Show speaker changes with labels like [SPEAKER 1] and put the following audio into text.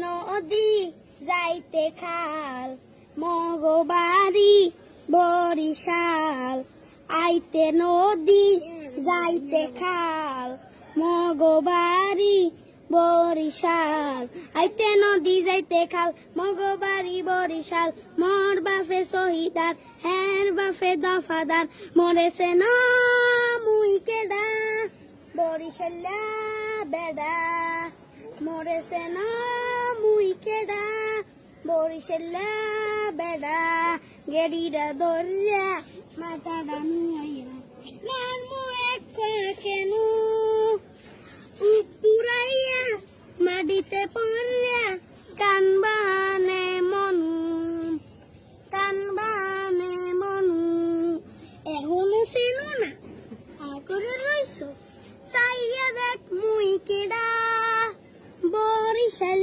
[SPEAKER 1] নদী যাইতে খাল মগবাড়ি বরিশাল আইতে নদী যাইতে খাল মগবাড়ি বরিশাল আইতে নদী যাইতে খাল মগবাড়ি বরিশাল মোর বাপে শহীদার হের বাপে দফাদার মরেছে না মুই কেডা বরিশাল্লা বেডা মরেছে না মুই কেডা বরিশাল্লা বেডা গেড়িরা ধরিয়া মাথাটা নুয়াইয়া নান মু এক কেন উপুরাইয়া মাটিতে পড়িয়া কান বাহানে মনু এখনো চেনো না আগরে রইছ চাইয়া দেখ মুই কেডা বরিশাল